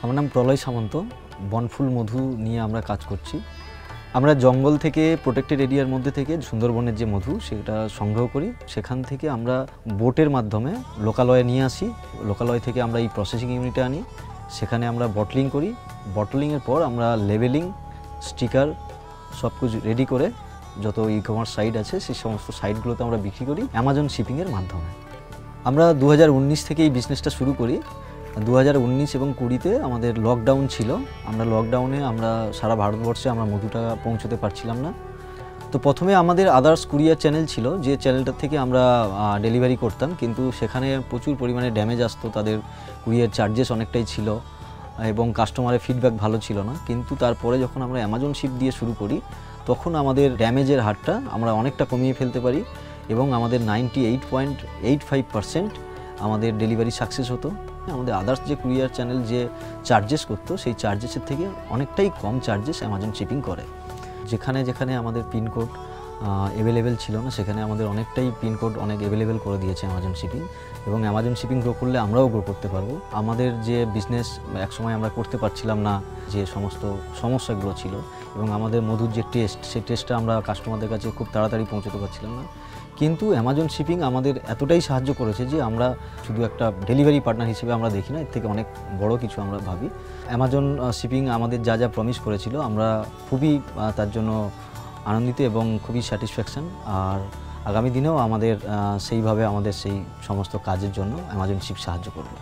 আমার নাম প্রলয় সামন্ত। বনফুল মধু নিয়ে আমরা কাজ করছি। আমরা জঙ্গল থেকে প্রোটেক্টেড এরিয়ার মধ্যে থেকে সুন্দরবনের যে মধু সেটা সংগ্রহ করি, সেখান থেকে আমরা বোটের মাধ্যমে লোকালয়ে নিয়ে আসি। লোকালয় থেকে আমরা এই প্রসেসিং ইউনিটে আনি, সেখানে আমরা বটলিং করি। বটলিংয়ের পর আমরা লেবেলিং, স্টিকার সব কিছু রেডি করে যত ই কমার্স সাইট আছে সেই সমস্ত সাইটগুলোতে আমরা বিক্রি করি অ্যামাজন শিপিংয়ের মাধ্যমে। আমরা 2019 থেকে এই বিজনেসটা শুরু করি। 2019 এবং 20-তে আমাদের লকডাউন ছিল। লকডাউনে আমরা সারা ভারতবর্ষে আমরা মধুটা পৌঁছতে পারছিলাম না। তো প্রথমে আমাদের আদার্স কুরিয়ার চ্যানেল ছিল, যে চ্যানেলটা থেকে আমরা ডেলিভারি করতাম, কিন্তু সেখানে প্রচুর পরিমাণে ড্যামেজ আসতো। তাদের কুরিয়ার চার্জেস অনেকটাই ছিল এবং কাস্টমারের ফিডব্যাক ভালো ছিল না। কিন্তু তারপরে যখন আমরা অ্যামাজন শিপ দিয়ে শুরু করি, তখন আমাদের ড্যামেজের হারটা আমরা অনেকটা কমিয়ে ফেলতে পারি এবং আমাদের 98.85% আমাদের ডেলিভারি সাকসেস হতো। আমাদের আদার্স যে কুরিয়ার চ্যানেল যে চার্জেস করতো, সেই চার্জেসের থেকে অনেকটাই কম চার্জেস অ্যামাজন শিপিং করে। যেখানে যেখানে আমাদের পিনকোড অ্যাভেলেবেল ছিল না, সেখানে আমাদের অনেকটাই পিনকোড অনেক অ্যাভেলেবেল করে দিয়েছে অ্যামাজন শিপিং। এবং অ্যামাজন শিপিং গ্রো করলে আমরাও গ্রো করতে পারবো। আমাদের যে বিজনেস একসময় আমরা করতে পারছিলাম না, যে সমস্ত সমস্যাগুলো ছিল, এবং আমাদের মধুর যে টেস্ট, সেই টেস্টটা আমরা কাস্টমারদের কাছে খুব তাড়াতাড়ি পৌঁছতে পারছিলাম না। কিন্তু অ্যামাজন শিপিং আমাদের এতটাই সাহায্য করেছে যে আমরা শুধু একটা ডেলিভারি পার্টনার হিসেবে আমরা দেখি না, এর থেকে অনেক বড় কিছু আমরা ভাবি। অ্যামাজন শিপিং আমাদের যা যা প্রমিস করেছিল, আমরা খুবই তার জন্য আনন্দিত এবং খুবই স্যাটিসফ্যাকশন। আর আগামী দিনেও আমাদের সেইভাবে আমাদের সেই সমস্ত কাজের জন্য অ্যামাজন শিপ সাহায্য করবে।